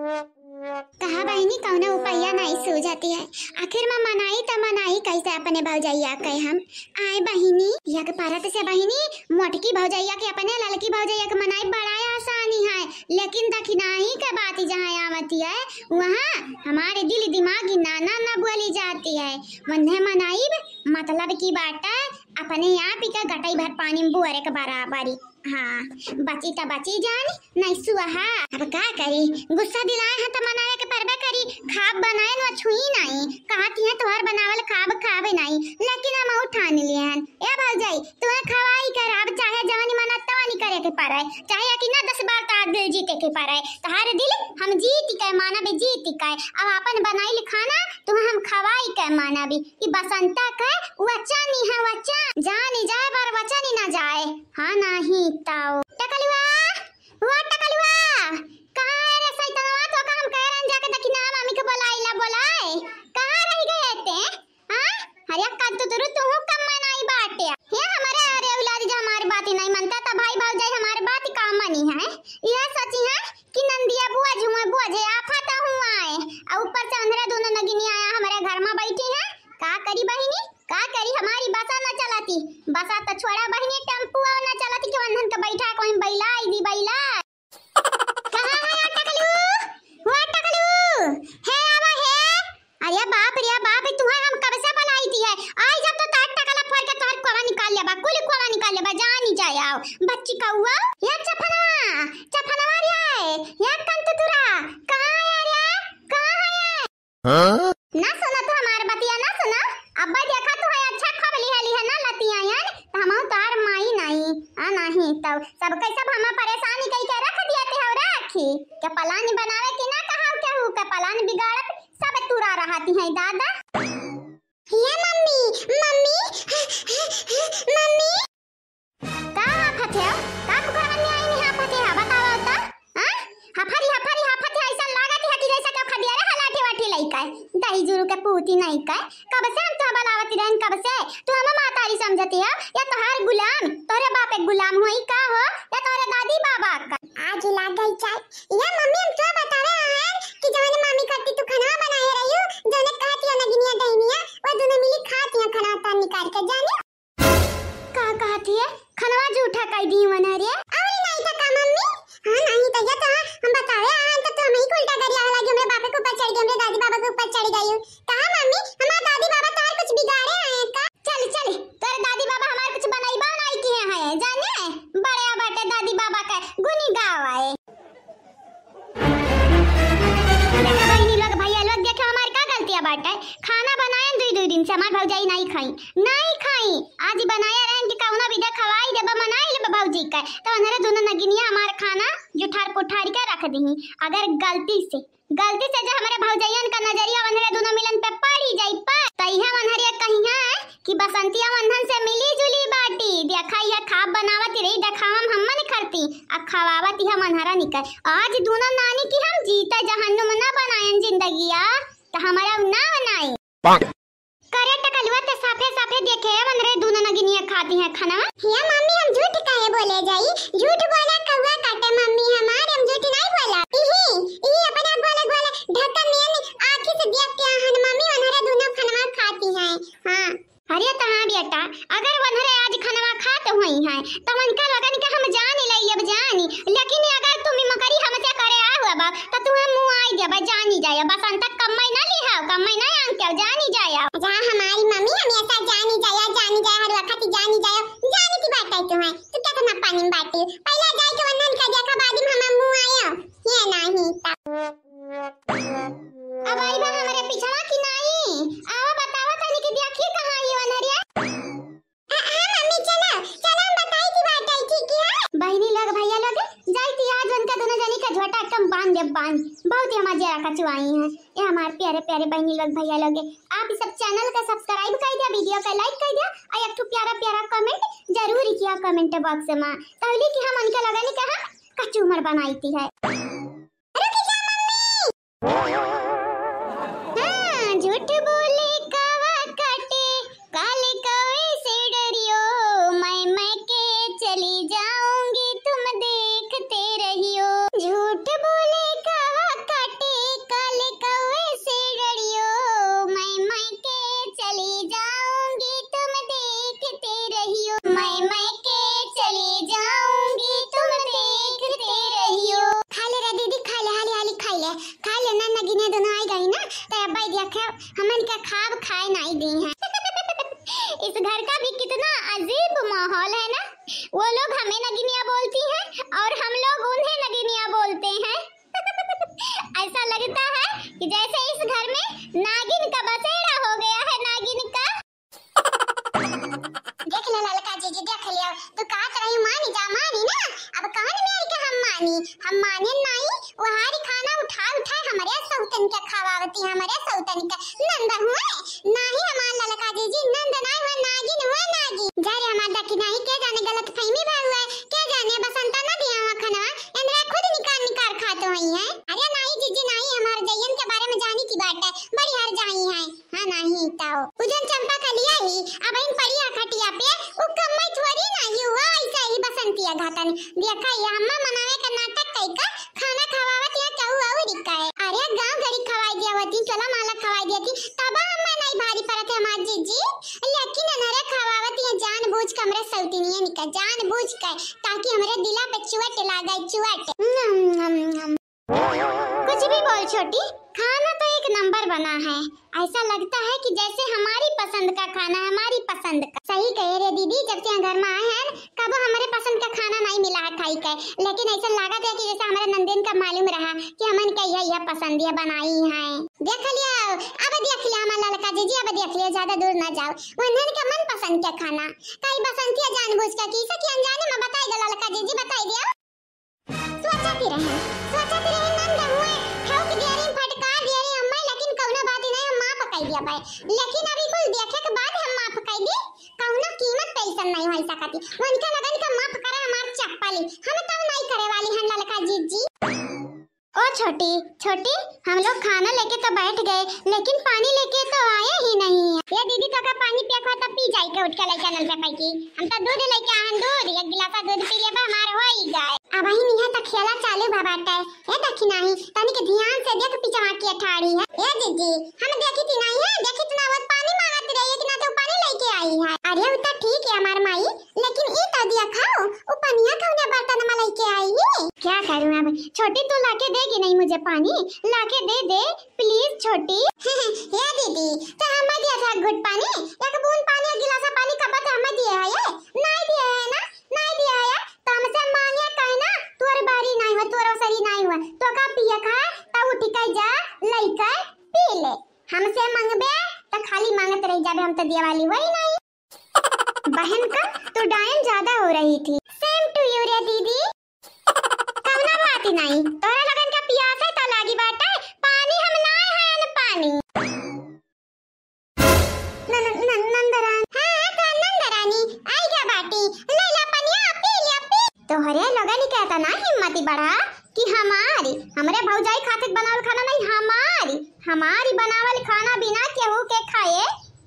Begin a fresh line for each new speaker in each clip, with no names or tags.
कहा बहनी कौना उपैया नहीं सूझती है। आखिर में मनाई कैसे अपने भौजैया के हम आए बहिनी या के परत से बहिनी मोटकी भौजैया के अपने लड़की भौजैया के मनाई बड़ा आसानी है, लेकिन दखिनाही के बात जहाँ आवती है वहाँ हमारे दिल दिमागी नाना न बोली जाती है। वन्हे मनाई मतलब की बात है अपने आप ही का गटाई भर पानी में बुआरे के बराबरी। हाँ बची तो बची जान नहीं सुहा। अब क्या करी गुस्सा दिलाए हैं तो मनावे के परबे करी। खाब बनाए न छुई नहीं कहती है तोहर बनावल खाब खावे नहीं, लेकिन हम ठान लिए हैं ए भौजाई तुम्हें खवाई कर। अब चाहे जवानी मना तवानी करे के पड़े, चाहे कि ना 10 बार का दिल जीते के पड़े। तोहर दिल हम जीत के माना भी जीत के अब अपन बनाई खाना तुम्हें हम खवाई के माना भी। ई बसंता के वचन ही है, वचन जानी जाए पर वचन ही ना जाए। हाँ नहीं ताओ टकलुआ वो टकलुआ कहां है रे सैतानवा? तो का हम कह रन जाके देखी ना मम्मी के बुलाइला बुलाए कहां रह गए थे? हां अरे कद तू कम मनाई बाटे हे हमारे अरे औलाद जो हमारी बात ही नहीं मानता तो भाई भौजाई हमारी बात काम मानी है। यह सच है कि नंदिया बुआ झुमा बुआ जे आफत हुआ है और ऊपर से अंधेरा दोनों नगिनी आया हमारे घर में बैठी है। का करी बहिनी का करी हमारी बसा न चलाती, बसा तो छोड़ा बहिनी टेम्पू न चलाती कि वंधन का बैठा कोई बैला दी बैला। कहां है टकलू वो टकलू है आवा है? अरे बाप रे बाप तुम्हें हम कब से बुलाई थी है। आई जब तो ताट टकला फोड़ के तोहर कोवा निकाल लेबा कुल कोवा निकाल लेबा जानी जाए आओ बच्ची कौवा या चफनवा रे या कंतुरा कहां है रे कहां है? हां ना सुना तो हमार बतिया ना सुना। अब्बा देखा तो है अच्छा खबली है ना लतिया यार तो हम तार माई नहीं आ नहीं तो सब कैसे हम परेशानी कई के रख दिए थे और राखी के प्लान बनावे कि ना कहा के हु के प्लान बिगाड़ सब तुरा रहती है दादा। ये मम्मी मम्मी मम्मी का फथे का कुकरवन में आई नहीं हा फथे हा बताओ तो हां हफरी ऐसा लागत है कि जैसे का खदिया रे हलाठी वाठी लइका दही जुरु के पूती नहीं का। कब से हम तो बलावती रहन कब से तू हम मातारी समझती है या तोहार गुलाम तोरे बाप एक गुलाम होई का हो या तोरे दादी बाबा का? आज लाग गई चाय या मम्मी हम तो बतावे हैं कि जवन मम्मी करती तू खाना बनाए रही हो जने कहती है नगिनिया दहिनिया वो दोनों मिली खाती है खाना ता निकाल के जाने का कहती है खाना झूठा कह दी वना रे और नहीं था का मम्मी? हां नहीं तो या तो हम बतावे हैं तो तुम ही उल्टा करिया लगे मेरे बाप के ऊपर चढ़ गए मेरे दादी बाबा के ऊपर चढ़ गई। कहा मम्मी हमारे दादी बाबा तार कुछ बिगाड़े हैं का? चल तेरे दादी बाबा हमारे कुछ बनाई की है जाने बड़े बाटे दादी बाबा का गुनी गाव आए। देखा बहनी लोग भैया लोग देखो हमारी का गलतियां बाटे। खाना बनाए दो दिन से हमार भौजाई नहीं खाई आज बनाया रहन कि कौना विदा खवाई देबा मनाई ले भौजी का तो अंधेरे दोनों नगिनिया हमार खाना जुठार पुठारी के रख दी। अगर गलती से जो हमारे भौजाइयन का नजरिया अंधेरे दोनों मिलन पे पड़ी जाई पर तइहा अंधेरे कहिया कि बसंतिया वंधन से मिली जुली बाटी देखा यह खाब बनावती रही देखावम हमन करती अब खवावती हम अंधेरा निकल। आज दोनों नानी की हम जीता जहन्नुम ना बनायन जिंदगिया तो हमारा ना बनाई करे टकलुआ ते साफे देखे वनरे दोनों नगिनिया खाती हैं खाना। या मम्मी हम झूठ काहे बोले जाई झूठ बोला कौवा काटे मम्मी हमारे हम झूठ नहीं बोला ई अपना बोले ढक्कन में आंखी से देखते हैं मम्मी वनरे दोनों खाना खाती हैं। हां अरे तहां बेटा अगर वनरे आज खाना खाते हुई हैं तो मन का लगन के हम जान लई अब जानी, लेकिन अगर तुम मकरी हमसे करे आ हुआ बा तो तू मुंह आई देबा जानी जाए बसंत कम्मई ना लिहाओ कम्मई ना आंके जानी जाए जा हमारी मम्मी हमेशा जानी जाए हर वक्त जानी की बात है तुम्हें तो क्या करना पानी में बाटी पहले जाए के वंदन कर दिया का बाद में हम मुंह आया ये नहीं अब आई बा हमारे पीछवा की नहीं आवा बतावा तनी कि देखिए कहां ये वनरिया। हां मम्मी चलो हम बताई की बात है ठीक है बहनी लोग भैया लोग जाईती आज उनका दोनों जनी का झोटा एकदम बांध बहुत ही मजे रखा चुआई हैं ये हमारे प्यारे बहनी लोग भैया लोग। आप सब चैनल का सब्सक्राइब कर दिया वीडियो को लाइक कर दिया और एक प्यारा कमेंट जरूर किया कमेंट बॉक्स में तौली कि हम उनके लगन के हम कचूमर बनाईती है। रुक जा मम्मी हां झूठ बोले कवा काटे काले कवे से डरियो मैं के चली जाऊंगी तुम देखते रहियो। झूठ बोले कवा काटे इस घर का भी कितना अजीब माहौल है ना। वो लोग हमें नगीनिया बोलती हैं और हम लोग उन्हें नगीनिया बोलते हैं। ऐसा लगता है कि जैसे इस घर में नागिन का बसेरा हो गया है, नागिन का। देख ले ललका जीजी, देख लिया तो का तरह मानी जा, मानी ना। अब कान में आई के हम माने नहीं। वहारी खाना उठा हमारे सौतन के खवावती, हमारे सौतन का नंद हुए नहीं। हमार ललका जीजी नंद नहीं हुए, नागिन हुए, नागिन। जारे हमार दकी नहीं के जाने गलत फहमी भा हुआ है, के जाने बसंता ना दिया हुआ खाना इनरे खुद निकाल खाते हुई है। अरे नहीं जीजी नहीं, हमारे जयन के बारे में जानी की बात है, बड़ी हर जाई है। हां नहीं ताओ उजन चंपा का लिया ही अब इन परिया खटिया पे उकम्मै थोड़ी नहीं हुआ। ऐसा ही बसंतिया घाटन देखा ये अम्मा मनावे का नाटक कई का खाना खवावत या कहू और रिका है। अरे गांव घड़ी खवाई दिया होती, चला माला खवाई देती तब अम्मा नहीं भारी परत है हमार जीजी। लेकिन अनरे खवावत या जानबूझ के हमरे सौतिनिया निका जानबूझ के, ताकि हमरे दिला पे चुवट लागे चुवट। कुछ भी बोल छोटी, खाना तो एक नंबर बना है। ऐसा लगता है कि जैसे हमारी पसंद का खाना, हमारी पसंद का। सही कह रहे दीदी, जब से घर में आए हैं कब हमारे पसंद का खाना नहीं मिला है खाई के। लेकिन ऐसा लगा था कि जैसे हमारे नंदन का मालूम रहा कि हमन का यह पसंद ये बनाई है। देख लिया अब देख लिया हमारा ललका जीजी, अब देख लिया, ज्यादा दूर ना जाओ। वंदन का मन पसंद का खाना कई बसंतिया जानबूझ के की सकी अनजाने में बताई दो ललका जीजी, बताई दिया। सोचती रहे नंद हुए खाओ की देरी फटका देरी अम्मा, लेकिन कौनो बात नहीं मां पकाई दिया भाई। लेकिन अभी कुल देखे के बाद हम मां पकाई दी, कौनो कीमत पैसा नहीं होई सकती। उनका लगन का माफ करे हमार चप्पली हम तब नहीं करे वाली हैं ललका जीजी। ओ छोटी छोटी, हम लोग खाना लेके तो बैठ गए लेकिन पानी लेके तो आए ही नहीं है। ये दीदी तो का पानी पिया खा तो पी जाई के उठ के लेके नल पे पैकी। हम तो दूध लेके आहन, दूध एक गिलास दूध पी ले बा हमार हो ही जाए। अब ही नहीं है तो खेला चालू बाबाटा है। ये देखी नहीं तनी के ध्यान से देख पीछे की ठाड़ी है। ए दीदी हम देखी थी नहीं है, देखी तो ना वो पानी मांगत रही है कि ना तो पानी लेके आई है। अरे वो तो ठीक है हमार माई, लेकिन ई तो दिया खाओ वो पानिया कौन बर्तन में लेके आई है। क्या करूं अब छोटी, तू लाके देगी नहीं मुझे पानी, लाके दे दे प्लीज छोटी। ये दीदी तो हम दिया था घुट पानी, एक बूंद पानी एक गिलास पानी का बता हम दिया है, नहीं दिया है ना, नहीं दिया है तो हमसे मांगे कहना तोर बारी नहीं हुआ, तोर सरी नहीं हुआ तो का पिया खा तो उठ के जा लेकर पी ले। हमसे मांगबे तो खाली मांगत रह जाबे, हम तो दिया वाली वही नहीं। बहन का तो डायन ज्यादा हो रही थी। सेम टू यू रे दीदी, कवना बात नहीं तोरा लगन का प्यास है तो लागी बाटे पानी हम लाए हैं न पानी। नंदरानी हां तो नंदरानी आई क्या बाटी ले ला पनिया पी ले पी। तोहरे लगन कहता ना हिम्मती बढ़ा कि हमरे भौजाई खातिर बनावल खाना नहीं, हमारी बनावल खाना बिना केहू के खाए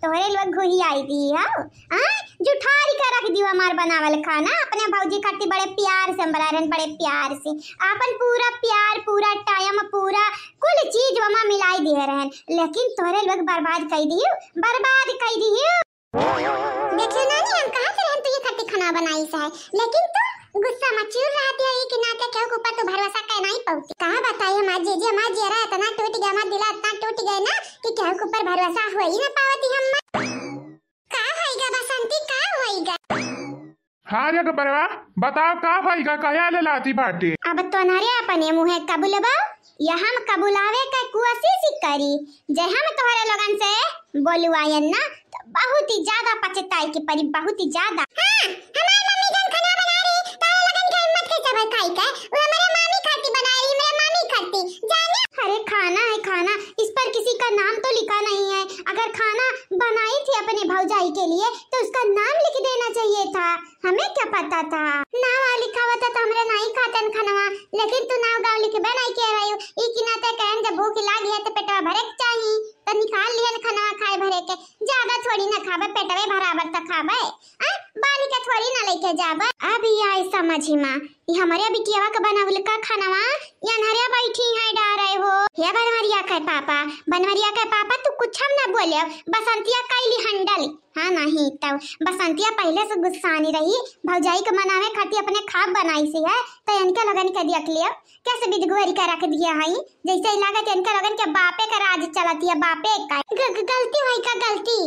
तोहरे लोग घुही आई दी हां जुठारी का रख दियो हमार बनावल खाना। अपने भौजी खातिर बड़े प्यार से बरारन, बड़े प्यार से अपन पूरा प्यार पूरा टाइम पूरा कुल चीज वमा मिलाई दिए रहन, लेकिन तोहरे लोग बर्बाद कर दियो। देखियो नानी हम कहां से रहन तो ये खट्टी खाना बनाई से है, लेकिन तो गुस्सा मचूर रहती है कि ना के केहू के ऊपर तो भरोसा कर नहीं पाती। कहां बताई हमार जीजी, हमार जेरा इतना टूट गया, हमार दिल इतना टूट गया ना कि केहू के ऊपर भरोसा हो ही ना पावती। हम का होएगा बसंती, का होएगा?
हां रे गबरवा बताओ का होएगा, कया ले लाती बाटी।
अब तो नरे अपने मुंह कबूलबा या हम कबूलावे का कोशिश करी। जे हम तोहरे लोगन से बोलवायन ना तो बहुत ही ज्यादा पछताई की परी, बहुत ही ज्यादा। हां हमारी मम्मी जन खाना बना रही तारे लगन के हिम्मत कैसे खाई का, वो हमारे मामी खाती बना रही, मेरे मामी खाती जाने। अरे खाना है खाना, इस पर किसी का नाम तो लिखा नहीं है। अगर खाना बनाई थी अपने भौजाई के लिए तो उसका नाम लिख देना चाहिए था, हमें क्या पता था। नाम लिखा हुआ था तो हमरे नहीं खातन खाना, लेकिन तू नाम गाँव लिखबे नहीं के रही हो। ई की नाते कहन जब भूख लागी है तो पेटवा भरे के चाहिए तो निकाल लियन खाना खाए भरे के, ज्यादा थोड़ी ना खाबे, पेटवे बराबर तक खाबे बाली के थोड़ी ना लेके जाबे। अब ये समझ में ये हमारे बिटियावा का बनावल का खानावा या नरिया बैठी है डा रहे हो। या बनवरिया के पापा तू कुछ हम ना बोले बसंतिया कैली हंडल। हाँ नहीं तब बसंतिया पहले से गुस्सानी रही भौजाई के मनावे खातिर अपने खाब बनाई सी है तो इनका लगन कर दिया क्लियर कैसे विधगुहरी का रख दिया है जैसे लागत इनका लगन के बापे का राज चलती है बापे का गलती होई का गलती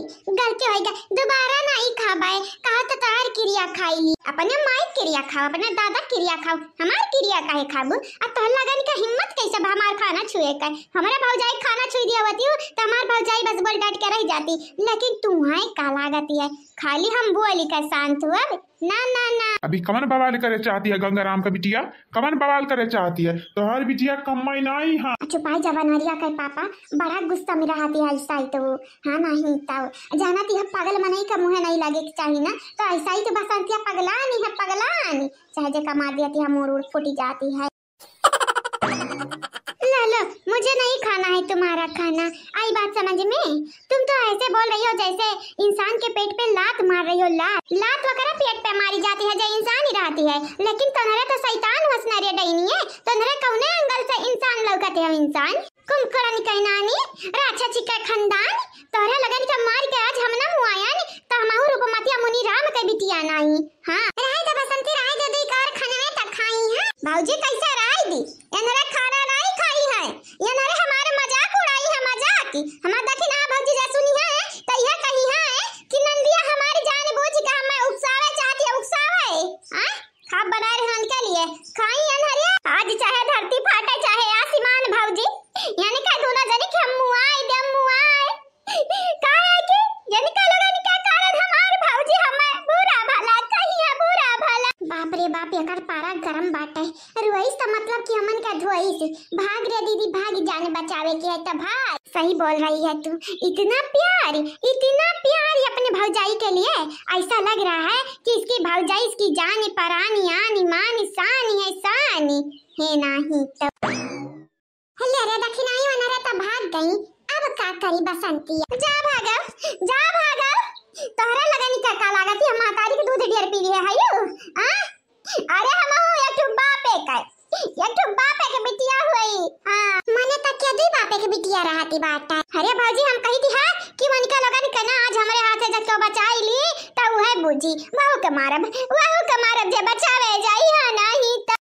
होई का दोबारा नहीं खाबाए कहा तो तार क्रिया खाई अपने माई क्रिया खाओ अपने दादा क्रिया खाओ हमार क्रिया काहे खाबू आ तो लगन का हिम्मत कैसे हमार खाना छुए का हमारा भौजाई खाना छुई दिया होती तो हमार भौजाई बस बोल डांट के रह जाती लेकिन तू है का लागत है खाली हम बोली का शांत हुआ ना ना ना
अभी कमन बवाल करे चाहती है गंगाराम का बिटिया कमन बवाल करे चाहती है तो हर बिटिया कमाई नहीं हाँ
चुपाई जवानरिया कर पापा बड़ा गुस्सा में रहती है ऐसा ही तो हाँ नहीं तो जाना थी पागल मनई का मुँह नहीं लगे चाहिए ना तो ऐसा ही तो बसंतिया पगलानी है पगलानी चाहे जो कमा दिया थी हम उड़ फूटी जाती है लो मुझे नहीं खाना है तुम्हारा खाना आई बात समझ में तुम तो ऐसे बोल रही हो जैसे इंसान के पेट पे लात मार रही हो लात वगैरह पेट पे मारी जाती है जो इंसान ही रहती है लेकिन तनरे तो शैतान हंसना रे डईनी है तनरे कौने एंगल से इंसान लौकते हो इंसान कुमकड़न कहनानी राछा चिका खंदान तोहरा लगन के मार के आज हम ना हुआयन त हमहु रूपमतिया मुनि राम के बिटिया नहीं हां राय दे बसंती राय दे दी कार खाना में त खाई हां भौजी कैसे राय दी एनरे खाना नहीं खाई है एनरे हमारे मजाक उड़ाई है मजाक हमार देखी ना भौजी जा सुनी है त यह कही है कि नंदिया हमारी जान बूझ के हमें उकसावे चाहती है उकसावे हां खाब बना रहे हैं के लिए खाई अनहरिया आज चाहे धरती फाटे चाहे आसमान भौजी यानी का दोनों जनी के मुआई दे मुआई काहे कि यानी का लगन का कारण हमार भौजी हमें बुरा भला कही है बुरा भला बाप रे बाप एकर पारा गरम बाटे रुइस का मतलब कि हमन का धोइस भाग रे दीदी भाग जान बचावे के है त भाग सही बोल रही है तू इतना प्यार अपने भौजाई के लिए ऐसा लग रहा है कि इसकी भौजाई इसकी जान परानी आनी मानी सानी है सानी है नहीं तो हल्ले रे दखिनाई वनरे त भाग गई अब का करी बसंती जा भागो तोहरा लगनी का लागत है मातारी के दूध ढेर पी है हयो अरे हम एक बापे के बिटिया हुई हां मने त के दी बापे के बिटिया रहती बात अरे भौजी हम कही थी हां कि मन का लगन कना आज हमारे हाथे जब तो बचाई ली त उहे बुझी वहु के मारब जे बचावे जाई हां नहीं त